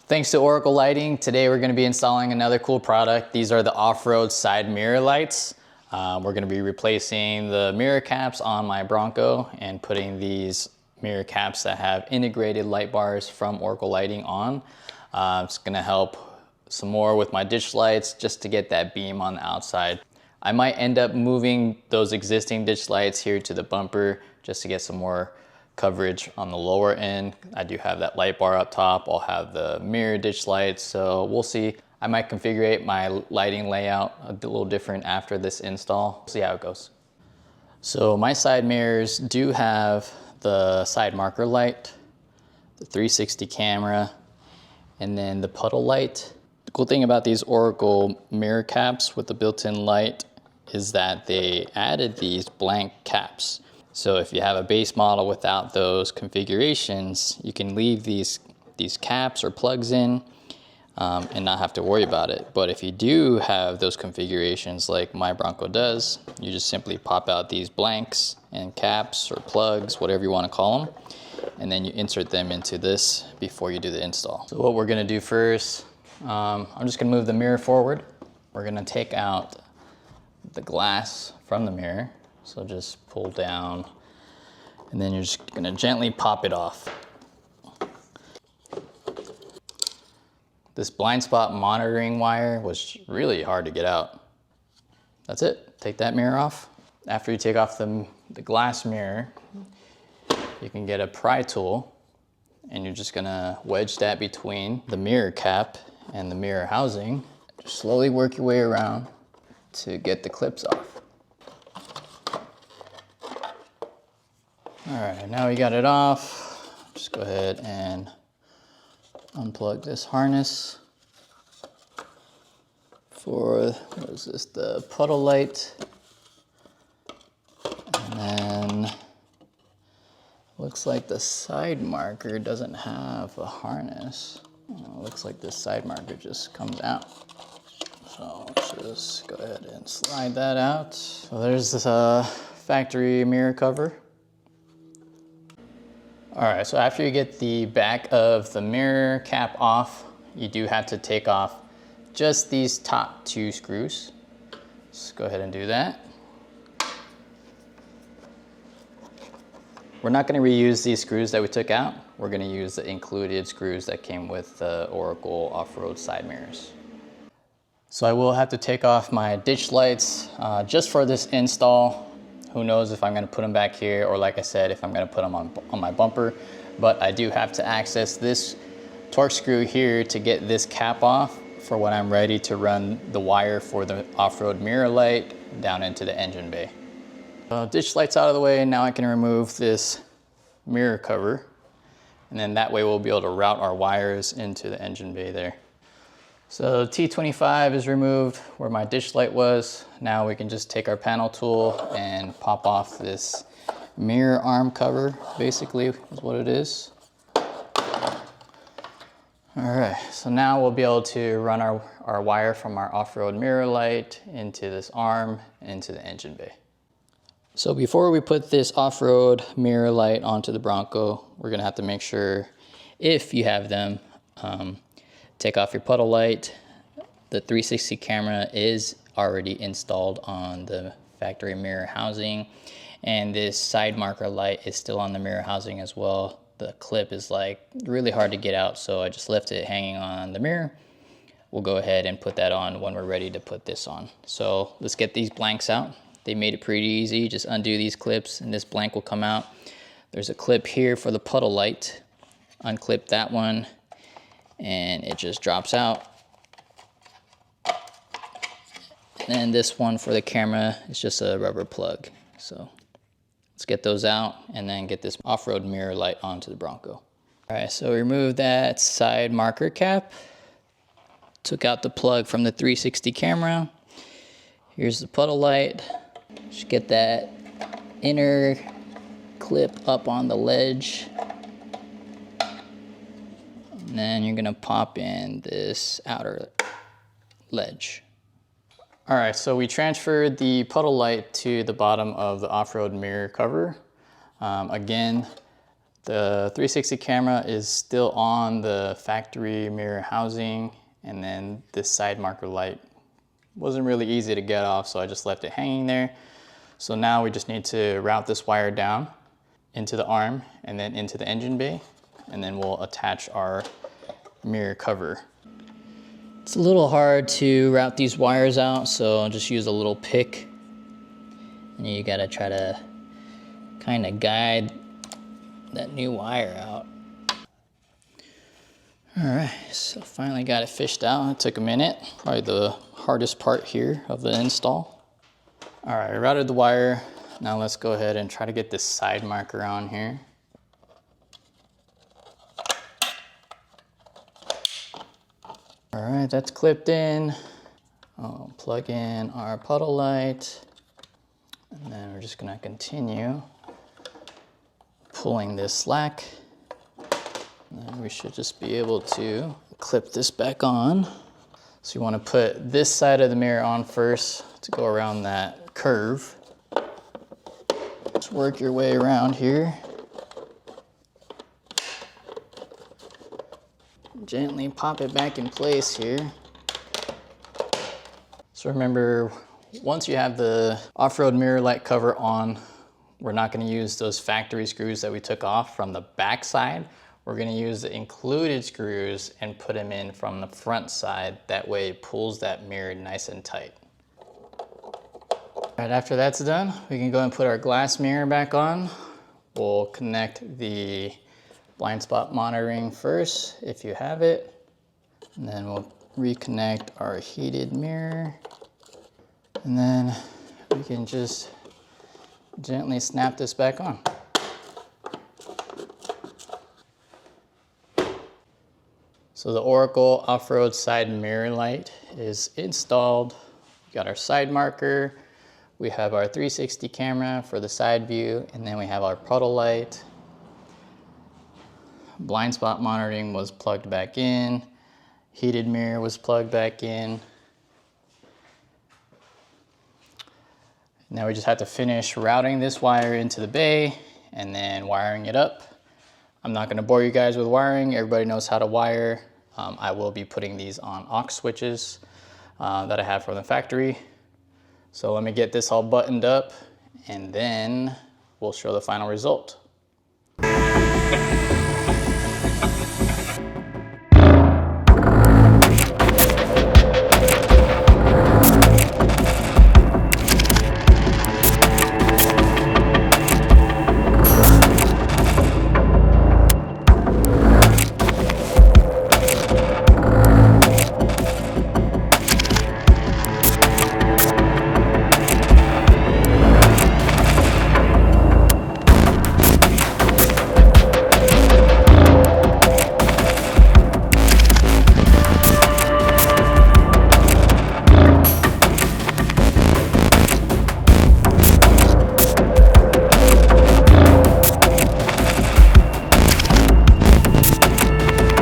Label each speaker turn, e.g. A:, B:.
A: Thanks to Oracle Lighting, today we're going to be installing another cool product. These are the off-road side mirror lights. We're going to be replacing the mirror caps on my Bronco and putting these mirror caps that have integrated light bars from Oracle Lighting on. It's going to help some more with my ditch lights just to get that beam on the outside. I might end up moving those existing ditch lights here to the bumper just to get some more coverage on the lower end. I do have that light bar up top. I'll have the mirror ditch lights, so we'll see. I might configure my lighting layout a little different after this install. See how it goes. So my side mirrors do have the side marker light, the 360 camera, and then the puddle light. The cool thing about these Oracle mirror caps with the built-in light is that they added these blank caps. So if you have a base model without those configurations, you can leave these caps or plugs in and not have to worry about it. But if you do have those configurations like my Bronco does, you just simply pop out these blanks and caps or plugs, whatever you want to call them, and then you insert them into this before you do the install. So what we're going to do first, I'm just going to move the mirror forward. We're going to take out the glass from the mirror. So just pull down, and then you're just gonna gently pop it off. This blind spot monitoring wire was really hard to get out. That's it, take that mirror off. After you take off the glass mirror, you can get a pry tool, and you're just gonna wedge that between the mirror cap and the mirror housing. Just slowly work your way around to get the clips off. All right, now we got it off. Just go ahead and unplug this harness for, what is this, the puddle light. And then looks like the side marker doesn't have a harness. Looks like this side marker just comes out. So let's just go ahead and slide that out. So there's this factory mirror cover. All right, so after you get the back of the mirror cap off, you do have to take off just these top two screws. Let's go ahead and do that. We're not gonna reuse these screws that we took out. We're gonna use the included screws that came with the Oracle off-road side mirrors. So I will have to take off my ditch lights just for this install. Who knows if I'm gonna put them back here, or like I said, if I'm gonna put them on my bumper. But I do have to access this torque screw here to get this cap off for when I'm ready to run the wire for the off-road mirror light down into the engine bay. Ditch lights out of the way, now I can remove this mirror cover. And then that way we'll be able to route our wires into the engine bay there. So T25 is removed where my ditch light was. Now we can just take our panel tool and pop off this mirror arm cover, basically is what it is. All right, so now we'll be able to run our wire from our off-road mirror light into this arm, into the engine bay. So before we put this off-road mirror light onto the Bronco, we're gonna have to make sure, if you have them, take off your puddle light. The 360 camera is already installed on the factory mirror housing, and this side marker light is still on the mirror housing as well. The clip is like really hard to get out, so I just left it hanging on the mirror. We'll go ahead and put that on when we're ready to put this on. So let's get these blanks out. They made it pretty easy. Just undo these clips and this blank will come out. There's a clip here for the puddle light. Unclip that one, and it just drops out. And this one for the camera is just a rubber plug. So let's get those out and then get this off-road mirror light onto the Bronco. All right, so remove that side marker cap. Took out the plug from the 360 camera. Here's the puddle light. Just get that inner clip up on the ledge. And then you're gonna pop in this outer ledge. All right, so we transferred the puddle light to the bottom of the off-road mirror cover. Again, The 360 camera is still on the factory mirror housing, and then this side marker light wasn't really easy to get off, so I just left it hanging there. So now we just need to route this wire down into the arm and then into the engine bay, and then we'll attach our mirror cover. It's a little hard to route these wires out, so I'll just use a little pick. And you gotta try to kind of guide that new wire out. All right, so finally got it fished out. It took a minute, probably the hardest part here of the install. All right, I routed the wire. Now let's go ahead and try to get this side marker on here. All right, that's clipped in. I'll plug in our puddle light, and then we're just gonna continue pulling this slack. And then we should just be able to clip this back on. So you wanna put this side of the mirror on first to go around that curve. Just work your way around here. Gently pop it back in place here. So remember, once you have the off-road mirror light cover on, we're not going to use those factory screws that we took off from the back side. We're going to use the included screws and put them in from the front side. That way it pulls that mirror nice and tight. All right, after that's done, we can go and put our glass mirror back on. We'll connect the blind spot monitoring first, if you have it. And then we'll reconnect our heated mirror. And then we can just gently snap this back on. So the Oracle off-road side mirror light is installed. We got our side marker. We have our 360 camera for the side view, and then we have our puddle light. Blind spot monitoring was plugged back in. Heated mirror was plugged back in. Now we just have to finish routing this wire into the bay and then wiring it up. I'm not going to bore you guys with wiring. Everybody knows how to wire. I will be putting these on aux switches that I have from the factory. So let me get this all buttoned up and then we'll show the final result.